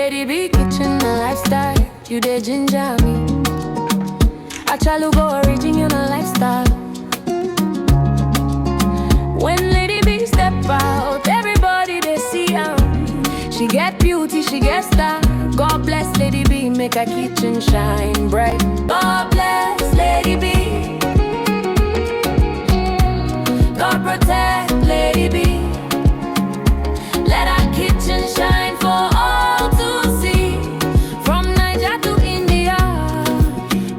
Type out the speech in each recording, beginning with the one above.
Lady B kitchen a lifestyle, you dey ginger me. I try to go original lifestyle. When Lady B step out, everybody they see her. She get beauty, she get style. God bless Lady B, make her kitchen shine bright. God bless Lady B. God protect Lady B. Let her kitchen shine for all to see. From Niger to India,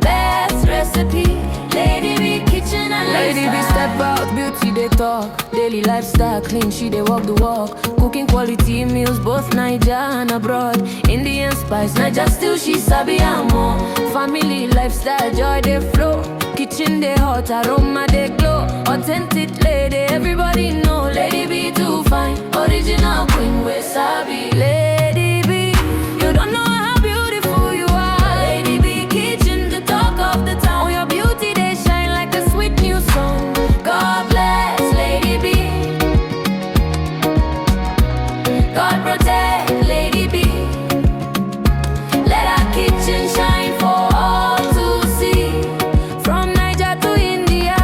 best recipe. Lady B kitchen and Lady B step out, beauty they talk. Daily lifestyle clean, she they walk the walk. Cooking quality meals, both Niger and abroad. Indian spice, Niger still she sabi and more. Family lifestyle, joy they flow. Kitchen they hot, aroma they glow. Authentic lady, everybody know. Lady B too fine, original queen we sabi. Lady B, you don't know how beautiful you are. Lady B kitchen, the talk of the town. Your beauty they shine like a sweet new song. God bless Lady B. God protect Lady B. Let our kitchen shine for all to see. From Niger to India,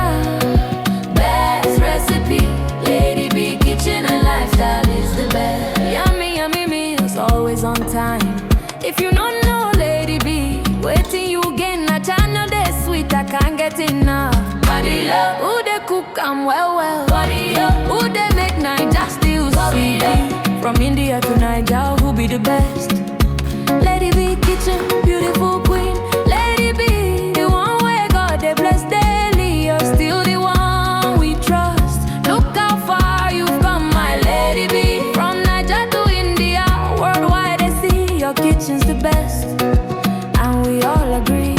best recipe. Lady B kitchen and lifestyle is the best. Yummy, yummy meals, always on time. If you don't know Lady B, waiting you gain a channel they sweet, I can't get enough. Body love, who they cook and well. Body up, who they make Niger still sweet. From India to Niger, who be the best? Lady B kitchen, beautiful queen. Lady B, the one where God they bless daily. You're still the one we trust. Look how far you've come, my Lady B. From Niger to India, worldwide they see your kitchen's the best. And we all agree.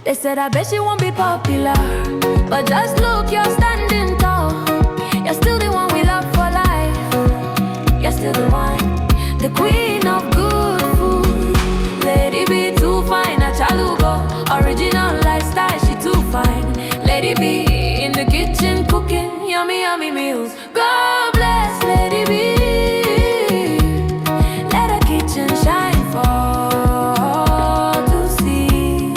They said I bet she won't be popular, but just look, you're standing tall. You're still the one we love for life. You're still the one, the queen of good food. Lady B too fine, a chalugo. Original lifestyle, she too fine. Lady B in the kitchen cooking yummy, yummy meals. God bless Lady B. Let her kitchen shine for all to see.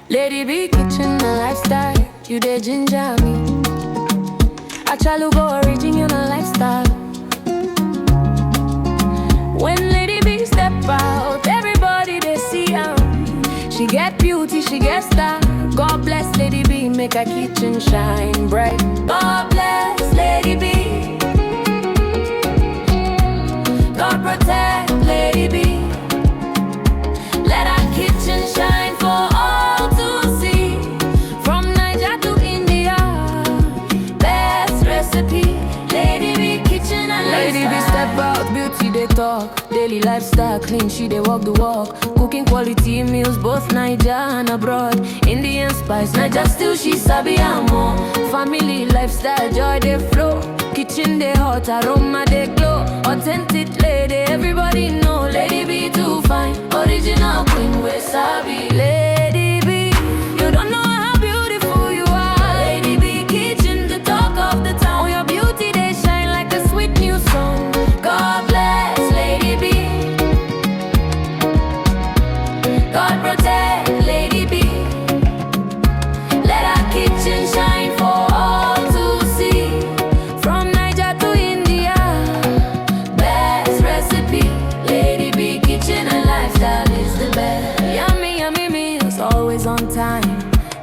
Lady B kitchen a lifestyle, you dey ginger me. I try to go original lifestyle. When Lady B step out, everybody they see her. She get beauty, she get style. God bless Lady B, make her kitchen shine bright. God bless Lady B. God protect Lady B. Let her kitchen shine for all to see. From Niger to India, best recipe. Lady B kitchen and Lady B step out, beauty they talk. Daily lifestyle clean, she they walk the walk. Cooking quality meals, both Niger and abroad. Indian spice, Niger still she sabi and more. Family lifestyle, joy they flow. Kitchen they hot, aroma they glow. Authentic lady, everybody know. Lady B too fine, original queen we sabi. Lady B, you don't know how beautiful you are. Lady B kitchen, the talk of the town. Your beauty they shine like a sweet new song. God bless Lady B. God protect Lady B. Let her kitchen shine for all to see. From Niger to India, best recipe. Lady B kitchen and lifestyle is the best. Yummy, yummy meals, always on time.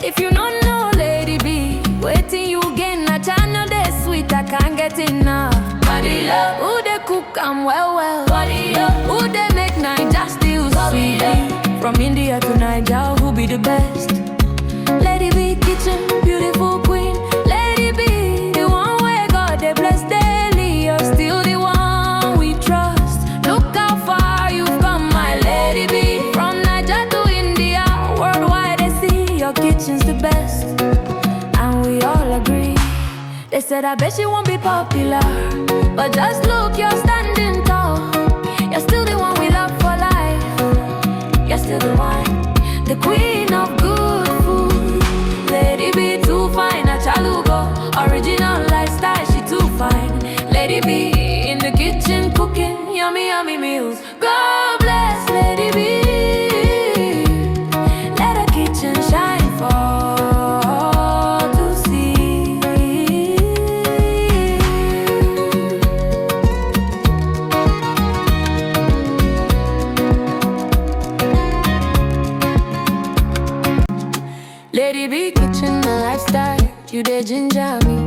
If you don't know Lady B, waiting you gain a channel they sweet, I can't get enough. Body love, who they cook and well. Body up, who they make Niger still sweet. From India to Niger, who be the best? Lady B kitchen, beautiful queen. Lady B, the one where God they bless daily. You're still the one we trust. Look how far you've come, my Lady B. From Niger to India, worldwide they see your kitchen's the best. And we all agree. They said I bet she won't be popular, but just look, you're standing tall. You're still the one we love for life. You're still the one, the queen of good food. Lady B too fine, a chalugo. Original lifestyle, she too fine. Lady B in the kitchen cooking yummy, yummy meals. God bless Lady B. Let her kitchen shine for all to see. Lady B kitchen a lifestyle, you the ginger me.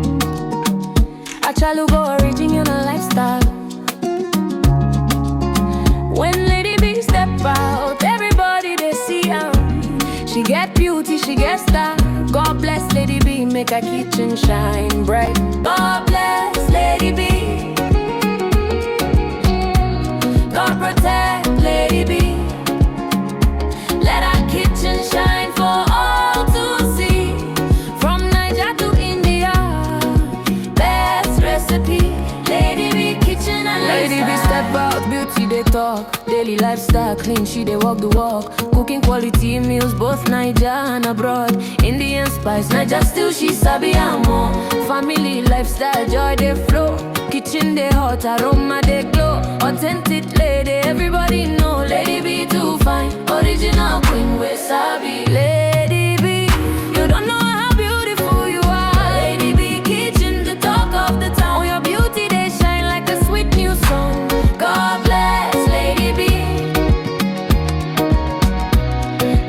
I try to go original lifestyle. When Lady B step out, everybody they see her. She get beauty, she get style. God bless Lady B, make her kitchen shine bright. God bless Lady B. God protect Lady B. Let her kitchen shine for all to see. From Niger to India, best recipe. Lady B kitchen and Lady B step out, beauty they talk. Daily lifestyle clean, she they walk the walk. Cooking quality meals, both Niger and abroad. Indian spice, Niger still she sabi and more. Family lifestyle, joy they flow. Kitchen they hot, aroma they glow. Authentic lady, everybody know. Lady B too fine, original queen we sabi. Lady B, you don't know how beautiful you are. Lady B kitchen, the talk of the town. Your beauty they shine like a sweet new song. God bless Lady B.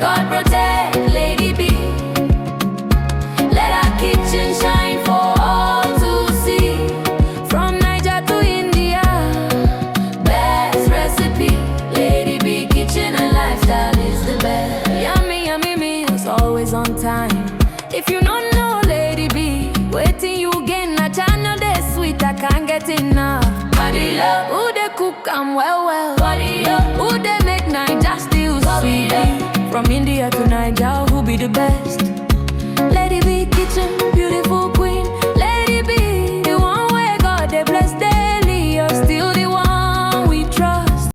God protect Lady B. Let her kitchen shine for all to see. From Niger to India, best recipe. Lady B kitchen and lifestyle is the best. Yummy, yummy meals, always on time. If you don't know Lady B, waiting you gain a channel they sweet, I can't get enough. Body love, who they cook and well. Body love, who they make Niger still sweet. From India to Niger, who be the best?